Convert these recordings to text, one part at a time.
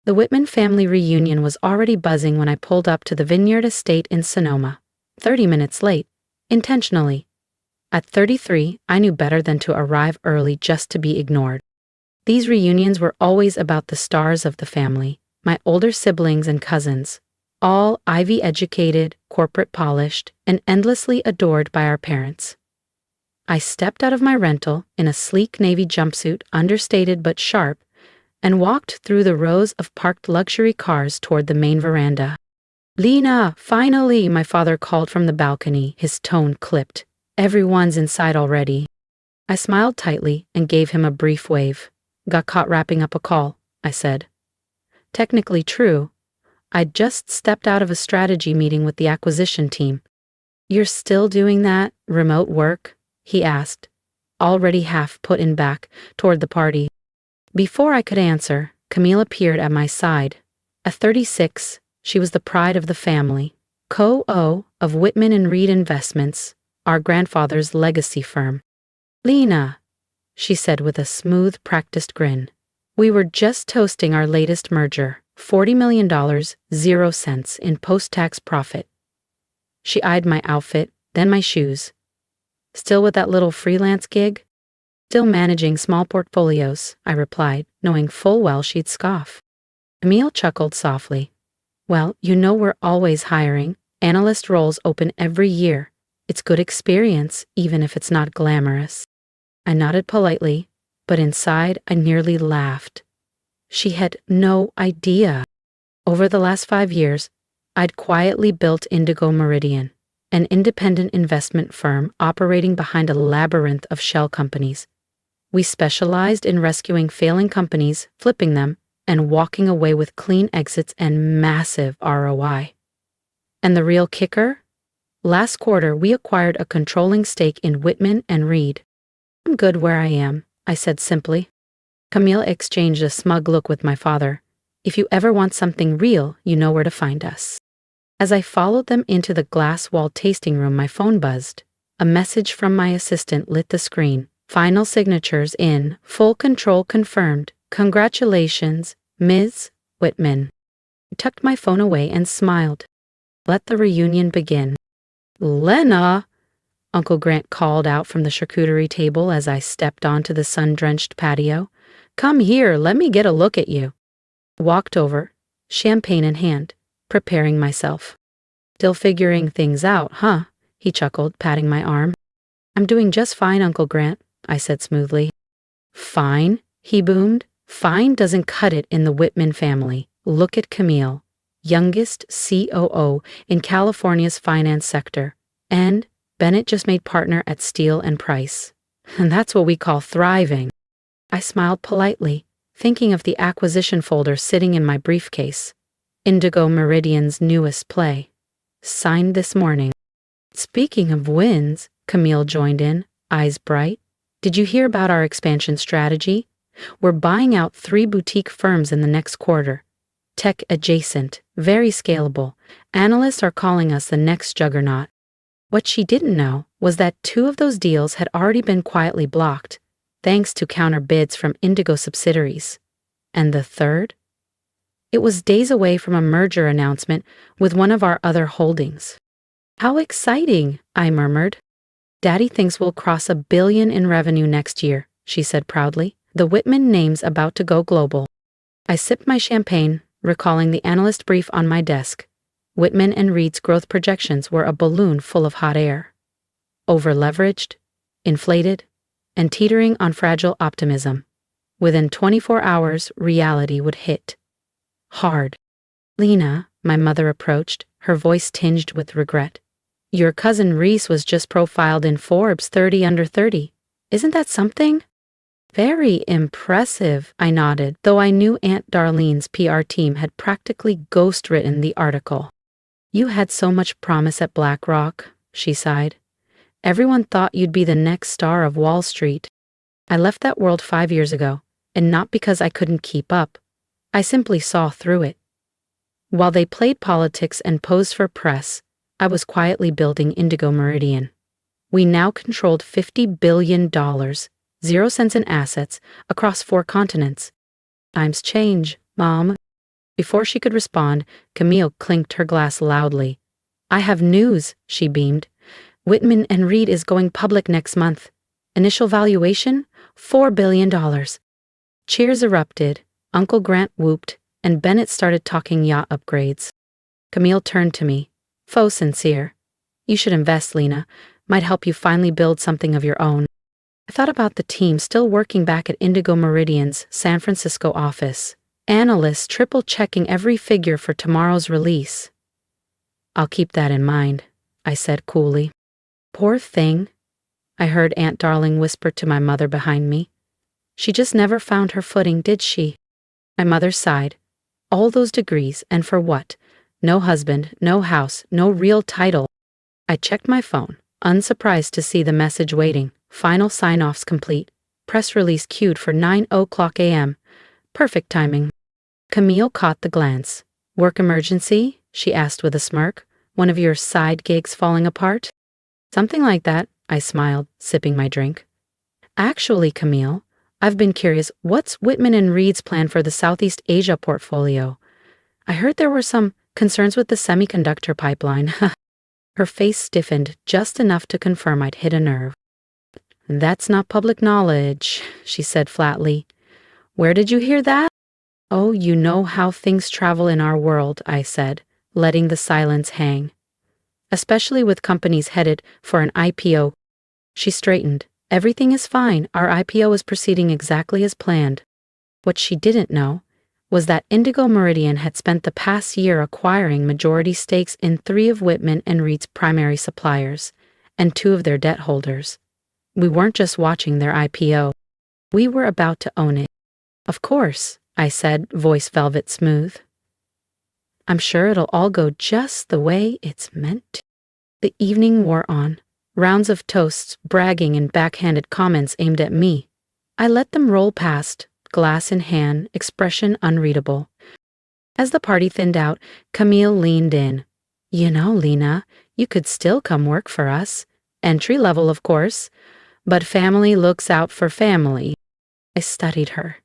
The Whitman family reunion was already buzzing when I pulled up to the vineyard estate in Sonoma, 30 minutes late, intentionally. At 33, I knew better than to arrive early just to be ignored. These reunions were always about the stars of the family, my older siblings and cousins, all Ivy-educated, corporate-polished, and endlessly adored by our parents. I stepped out of my rental in a sleek navy jumpsuit, understated but sharp, and walked through the rows of parked luxury cars toward the main veranda. "Lena, finally," my father called from the balcony, his tone clipped. "Everyone's inside already." I smiled tightly and gave him a brief wave. "Got caught wrapping up a call," I said. Technically true. I'd just stepped out of a strategy meeting with the acquisition team. "You're still doing that remote work?" he asked, already half put in back toward the party. Before I could answer, Camille appeared at my side. At 36, she was the pride of the family, co-o of Whitman and Reed Investments, our grandfather's legacy firm. "Lena," she said with a smooth, practiced grin. "We were just toasting our latest merger, $40 million, 0 cents in post-tax profit." She eyed my outfit, then my shoes. "Still with that little freelance gig?" "Still managing small portfolios," I replied, knowing full well she'd scoff. Camille chuckled softly. "Well, you know we're always hiring. Analyst roles open every year. It's good experience, even if it's not glamorous." I nodded politely, but inside I nearly laughed. She had no idea. Over the last 5 years, I'd quietly built Indigo Meridian, an independent investment firm operating behind a labyrinth of shell companies. We specialized in rescuing failing companies, flipping them, and walking away with clean exits and massive ROI. And the real kicker? Last quarter, we acquired a controlling stake in Whitman and Reed. "I'm good where I am," I said simply. Camille exchanged a smug look with my father. "If you ever want something real, you know where to find us." As I followed them into the glass-walled tasting room, my phone buzzed. A message from my assistant lit the screen. "Final signatures in. Full control confirmed. Congratulations, Ms. Whitman." I tucked my phone away and smiled. Let the reunion begin. "Lena!" Uncle Grant called out from the charcuterie table as I stepped onto the sun-drenched patio. "Come here, let me get a look at you." I walked over, champagne in hand, preparing myself. "Still figuring things out, huh?" he chuckled, patting my arm. "I'm doing just fine, Uncle Grant," I said smoothly. "Fine?" he boomed. "Fine doesn't cut it in the Whitman family. Look at Camille, youngest COO in California's finance sector, and Bennett just made partner at Steele and Price. And that's what we call thriving." I smiled politely, thinking of the acquisition folder sitting in my briefcase. Indigo Meridian's newest play. Signed this morning. "Speaking of wins," Camille joined in, eyes bright. "Did you hear about our expansion strategy? We're buying out 3 boutique firms in the next quarter. Tech adjacent, very scalable. Analysts are calling us the next juggernaut." What she didn't know was that 2 of those deals had already been quietly blocked, thanks to counter bids from Indigo subsidiaries. And the third? It was days away from a merger announcement with one of our other holdings. "How exciting," I murmured. "Daddy thinks we'll cross $1 billion in revenue next year," she said proudly. "The Whitman name's about to go global." I sipped my champagne, recalling the analyst brief on my desk. Whitman and Reed's growth projections were a balloon full of hot air. Over-leveraged, inflated, and teetering on fragile optimism. Within 24 hours, reality would hit. Hard. "Lena," my mother approached, her voice tinged with regret. "Your cousin Reese was just profiled in Forbes 30 under 30. Isn't that something?" "Very impressive," I nodded, though I knew Aunt Darlene's PR team had practically ghost-written the article. "You had so much promise at BlackRock," she sighed. "Everyone thought you'd be the next star of Wall Street." I left that world 5 years ago, and not because I couldn't keep up. I simply saw through it. While they played politics and posed for press, I was quietly building Indigo Meridian. We now controlled $50 billion, 0 cents in assets, across 4 continents. Times change, Mom. Before she could respond, Camille clinked her glass loudly. I have news, she beamed. Whitman and Reed is going public next month. Initial valuation? $4 billion. Cheers erupted, Uncle Grant whooped, and Bennett started talking yacht upgrades. Camille turned to me. Faux sincere. You should invest, Lena. Might help you finally build something of your own. I thought about the team still working back at Indigo Meridian's San Francisco office. Analysts triple-checking every figure for tomorrow's release. I'll keep that in mind, I said coolly. Poor thing, I heard Aunt Darling whisper to my mother behind me. She just never found her footing, did she? My mother sighed. All those degrees, and for what? No husband, no house, no real title. I checked my phone, unsurprised to see the message waiting. Final sign-offs complete. Press release queued for 9:00 a.m. Perfect timing. Camille caught the glance. Work emergency? She asked with a smirk. One of your side gigs falling apart? Something like that, I smiled, sipping my drink. Actually, Camille, I've been curious, what's Whitman and Reed's plan for the Southeast Asia portfolio? I heard there were some concerns with the semiconductor pipeline. Her face stiffened just enough to confirm I'd hit a nerve. That's not public knowledge, she said flatly. Where did you hear that? Oh, you know how things travel in our world, I said, letting the silence hang. Especially with companies headed for an IPO. She straightened. Everything is fine. Our IPO is proceeding exactly as planned. What she didn't know was that Indigo Meridian had spent the past year acquiring majority stakes in 3 of Whitman and Reed's primary suppliers and 2 of their debt holders. We weren't just watching their IPO. We were about to own it. Of course, I said, voice velvet smooth. I'm sure it'll all go just the way it's meant to. The evening wore on. Rounds of toasts, bragging, and backhanded comments aimed at me. I let them roll past, glass in hand, expression unreadable. As the party thinned out, Camille leaned in. You know, Lena, you could still come work for us. Entry level, of course. But family looks out for family. I studied her.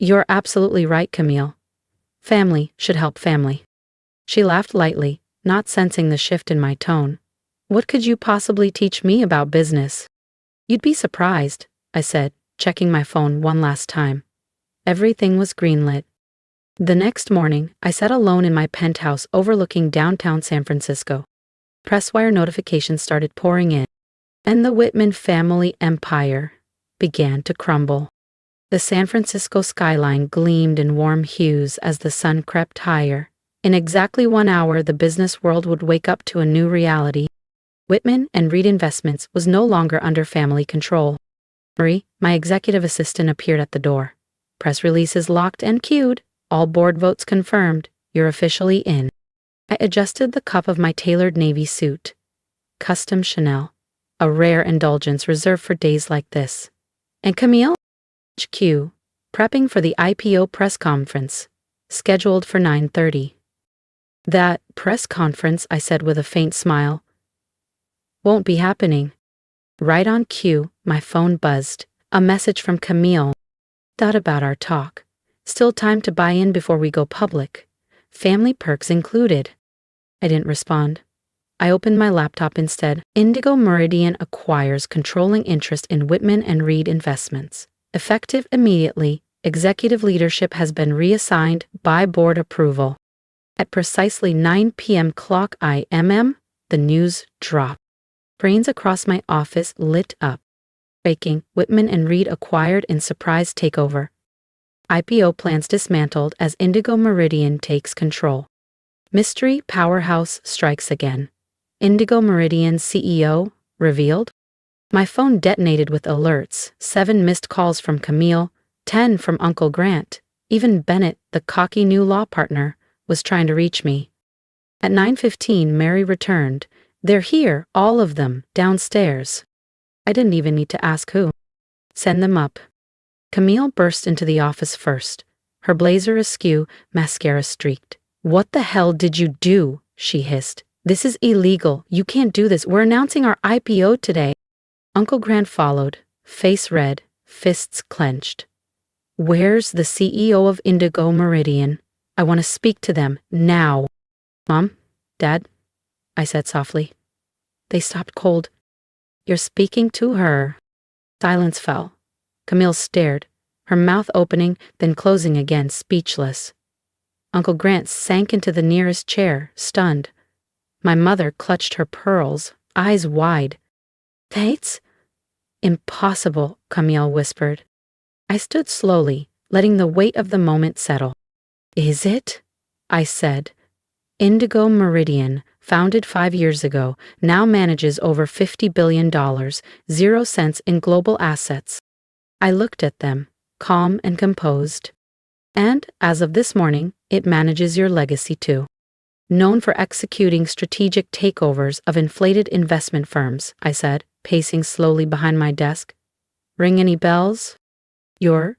You're absolutely right, Camille. Family should help family. She laughed lightly, not sensing the shift in my tone. What could you possibly teach me about business? You'd be surprised, I said, checking my phone one last time. Everything was greenlit. The next morning, I sat alone in my penthouse overlooking downtown San Francisco. Presswire notifications started pouring in, and the Whitman family empire began to crumble. The San Francisco skyline gleamed in warm hues as the sun crept higher. In exactly 1 hour, the business world would wake up to a new reality. Whitman and Reed Investments was no longer under family control. Marie, my executive assistant, appeared at the door. Press releases locked and queued. All board votes confirmed. You're officially in. I adjusted the cuff of my tailored navy suit. Custom Chanel. A rare indulgence reserved for days like this. And Camille? HQ, prepping for the IPO press conference, scheduled for 9:30. That press conference, I said with a faint smile, won't be happening. Right on cue, my phone buzzed. A message from Camille. Thought about our talk. Still time to buy in before we go public. Family perks included. I didn't respond. I opened my laptop instead. Indigo Meridian acquires controlling interest in Whitman and Reed Investments. Effective immediately, executive leadership has been reassigned by board approval. At precisely 9 p.m. clock IMM, the news dropped. Brains across my office lit up. Breaking, Whitman and Reed acquired in surprise takeover. IPO plans dismantled as Indigo Meridian takes control. Mystery powerhouse strikes again. Indigo Meridian CEO revealed. My phone detonated with alerts, 7 missed calls from Camille, 10 from Uncle Grant. Even Bennett, the cocky new law partner, was trying to reach me. At 9:15, Mary returned. They're here, all of them, downstairs. I didn't even need to ask who. Send them up. Camille burst into the office first, her blazer askew, mascara streaked. What the hell did you do? She hissed. This is illegal. You can't do this. We're announcing our IPO today. Uncle Grant followed, face red, fists clenched. Where's the CEO of Indigo Meridian? I want to speak to them, now. Mom? Dad? I said softly. They stopped cold. You're speaking to her. Silence fell. Camille stared, her mouth opening, then closing again, speechless. Uncle Grant sank into the nearest chair, stunned. My mother clutched her pearls, eyes wide. Tates? Impossible, Camille whispered. I stood slowly, letting the weight of the moment settle. Is it? I said. Indigo Meridian, founded 5 years ago, now manages over $50 billion, 0 cents in global assets. I looked at them, calm and composed. And, as of this morning, it manages your legacy too. Known for executing strategic takeovers of inflated investment firms, I said, pacing slowly behind my desk. Ring any bells? You're?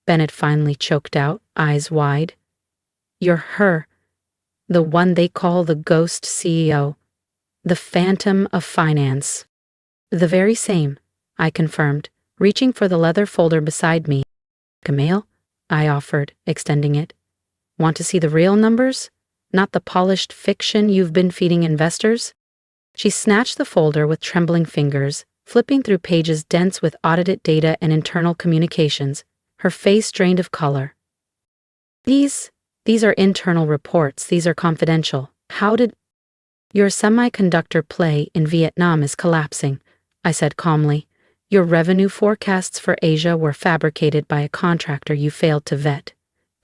Bennett finally choked out, eyes wide. You're her. The one they call the ghost CEO. The phantom of finance. The very same, I confirmed, reaching for the leather folder beside me. Camille? I offered, extending it. Want to see the real numbers? Not the polished fiction you've been feeding investors? She snatched the folder with trembling fingers, flipping through pages dense with audited data and internal communications, her face drained of color. These are internal reports. These are confidential. How did... Your semiconductor play in Vietnam is collapsing, I said calmly. Your revenue forecasts for Asia were fabricated by a contractor you failed to vet.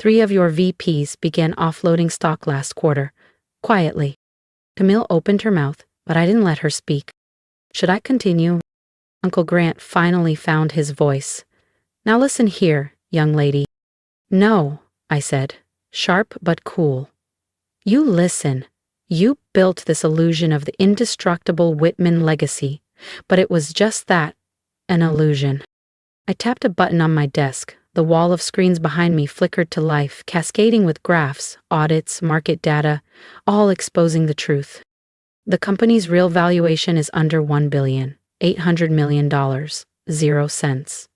3 of your VPs began offloading stock last quarter. Quietly. Camille opened her mouth, but I didn't let her speak. Should I continue? Uncle Grant finally found his voice. Now listen here, young lady. No, I said, sharp but cool. You listen. You built this illusion of the indestructible Whitman legacy, but it was just that, an illusion. I tapped a button on my desk. The wall of screens behind me flickered to life, cascading with graphs, audits, market data, all exposing the truth. The company's real valuation is under $1.8 billion, 0 cents.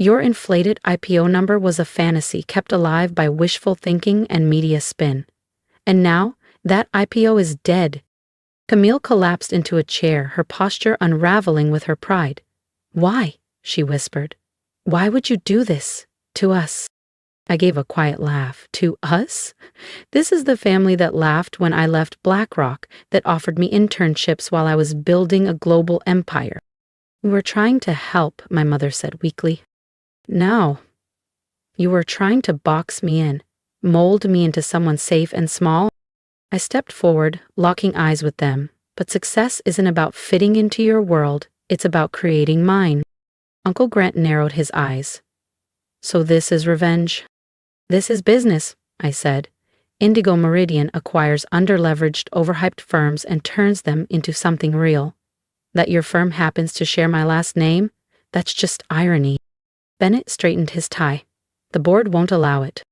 Your inflated IPO number was a fantasy kept alive by wishful thinking and media spin. And now, that IPO is dead. Camille collapsed into a chair, her posture unraveling with her pride. Why? She whispered. Why would you do this? To us. I gave a quiet laugh. To us? This is the family that laughed when I left BlackRock, that offered me internships while I was building a global empire. We were trying to help, my mother said weakly. No. You were trying to box me in, mold me into someone safe and small. I stepped forward, locking eyes with them. But success isn't about fitting into your world, it's about creating mine. Uncle Grant narrowed his eyes. So this is revenge? This is business, I said. Indigo Meridian acquires underleveraged, overhyped firms and turns them into something real. That your firm happens to share my last name? That's just irony. Bennett straightened his tie. The board won't allow it.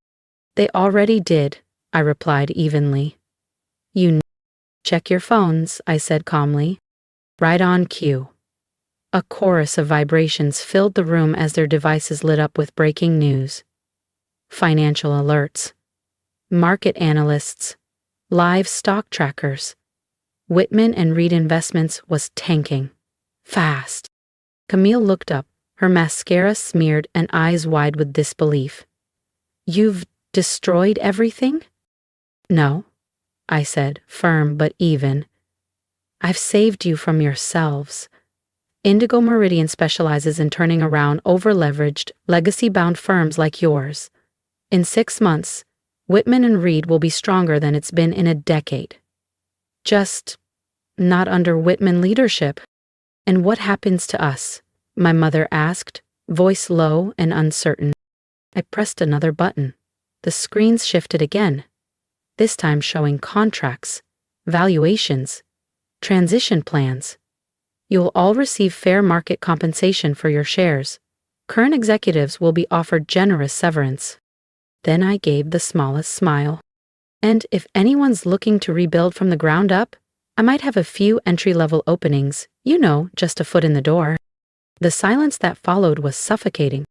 They already did, I replied evenly. Check your phones, I said calmly. Right on cue. A chorus of vibrations filled the room as their devices lit up with breaking news. Financial alerts. Market analysts. Live stock trackers. Whitman and Reed Investments was tanking. Fast. Camille looked up, her mascara smeared and eyes wide with disbelief. You've destroyed everything? No, I said, firm but even. I've saved you from yourselves. Indigo Meridian specializes in turning around over-leveraged, legacy-bound firms like yours. In 6 months, Whitman and Reed will be stronger than it's been in a decade. Just not under Whitman leadership. And what happens to us? My mother asked, voice low and uncertain. I pressed another button. The screens shifted again, this time showing contracts, valuations, transition plans. You will all receive fair market compensation for your shares. Current executives will be offered generous severance. Then I gave the smallest smile. And if anyone's looking to rebuild from the ground up, I might have a few entry-level openings, just a foot in the door. The silence that followed was suffocating.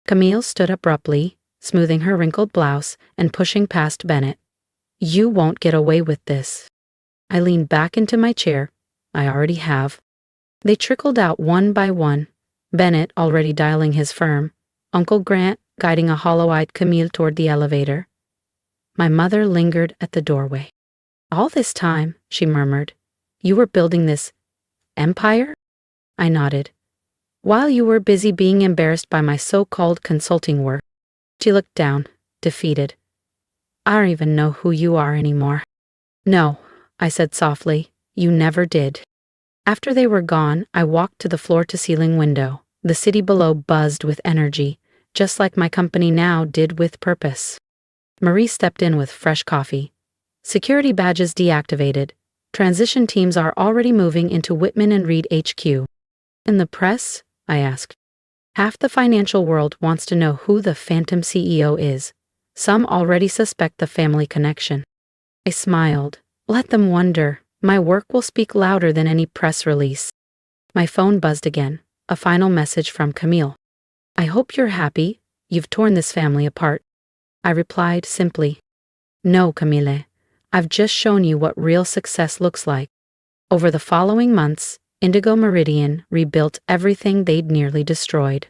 Camille stood abruptly, smoothing her wrinkled blouse and pushing past Bennett. "You won't get away with this." I leaned back into my chair. "I already have." They trickled out one by one, Bennett already dialing his firm, Uncle Grant guiding a hollow-eyed Camille toward the elevator. My mother lingered at the doorway. "All this time," she murmured, "you were building this empire?" I nodded. "While you were busy being embarrassed by my so-called consulting work." She looked down, defeated. "I don't even know who you are anymore." "No," I said softly, "you never did." After they were gone, I walked to the floor-to-ceiling window. The city below buzzed with energy, just like my company now did with purpose. Marie stepped in with fresh coffee. "Security badges deactivated. Transition teams are already moving into Whitman and Reed HQ. "In the press?" I asked. "Half the financial world wants to know who the phantom CEO is. Some already suspect the family connection." I smiled. "Let them wonder. My work will speak louder than any press release." My phone buzzed again, a final message from Camille. "I hope you're happy. You've torn this family apart." I replied simply, "No, Camille. I've just shown you what real success looks like." Over the following months, Indigo Meridian rebuilt everything they'd nearly destroyed.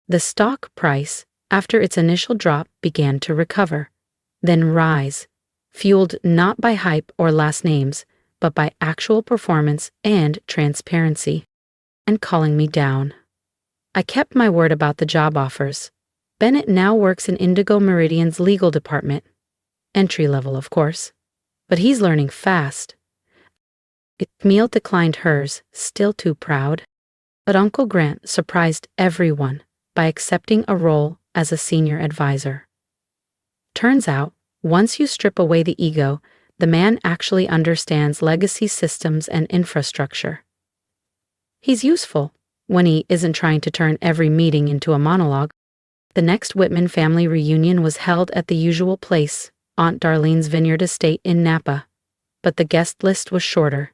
The stock price, after its initial drop, began to recover, then rise, fueled not by hype or last names, but by actual performance and transparency. And calling me down. I kept my word about the job offers. Bennett now works in Indigo Meridian's legal department. Entry level, of course. But he's learning fast. Camille declined hers, still too proud. But Uncle Grant surprised everyone by accepting a role as a senior advisor. Turns out, once you strip away the ego, the man actually understands legacy systems and infrastructure. He's useful when he isn't trying to turn every meeting into a monologue. The next Whitman family reunion was held at the usual place, Aunt Darlene's vineyard estate in Napa. But the guest list was shorter.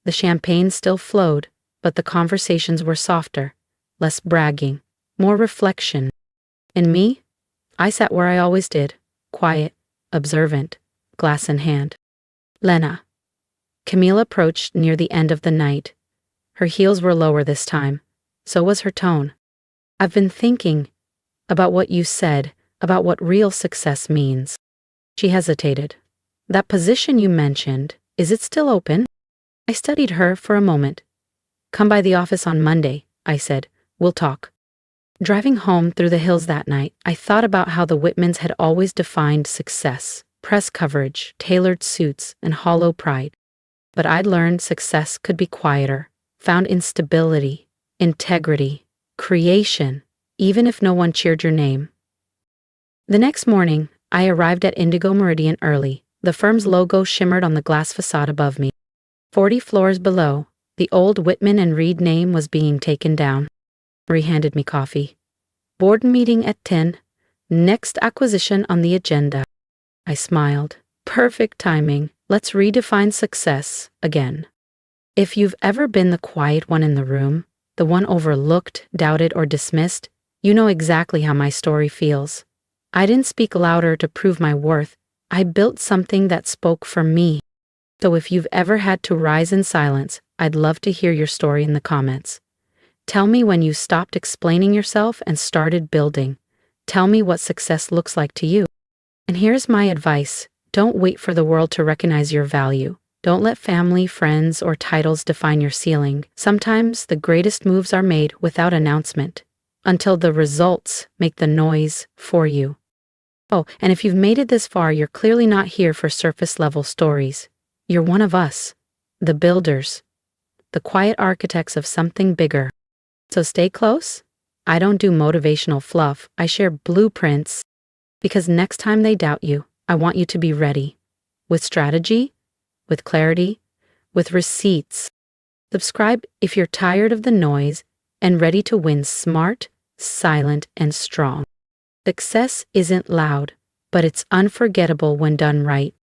The champagne still flowed, but the conversations were softer, less bragging, more reflection. And me? I sat where I always did, quiet, observant, glass in hand. "Lena." Camille approached near the end of the night. Her heels were lower this time. So was her tone. "I've been thinking about what you said, about what real success means." She hesitated. "That position you mentioned, is it still open?" I studied her for a moment. "Come by the office on Monday," I said. "We'll talk." Driving home through the hills that night, I thought about how the Whitmans had always defined success. Press coverage, tailored suits, and hollow pride. But I'd learned success could be quieter, found in stability, integrity, creation, even if no one cheered your name. The next morning, I arrived at Indigo Meridian early. The firm's logo shimmered on the glass facade above me. 40 floors below, the old Whitman and Reed name was being taken down. Marie handed me coffee. "Board meeting at 10. Next acquisition on the agenda." I smiled. Perfect timing. Let's redefine success again. If you've ever been the quiet one in the room, the one overlooked, doubted, or dismissed, you know exactly how my story feels. I didn't speak louder to prove my worth. I built something that spoke for me. So if you've ever had to rise in silence, I'd love to hear your story in the comments. Tell me when you stopped explaining yourself and started building. Tell me what success looks like to you. And here's my advice. Don't wait for the world to recognize your value. Don't let family, friends, or titles define your ceiling. Sometimes the greatest moves are made without announcement, until the results make the noise for you. Oh, and if you've made it this far, you're clearly not here for surface-level stories. You're one of us, the builders, the quiet architects of something bigger. So stay close. I don't do motivational fluff. I share blueprints. Because next time they doubt you, I want you to be ready. With strategy, with clarity, with receipts. Subscribe if you're tired of the noise and ready to win smart, silent, and strong. Success isn't loud, but it's unforgettable when done right.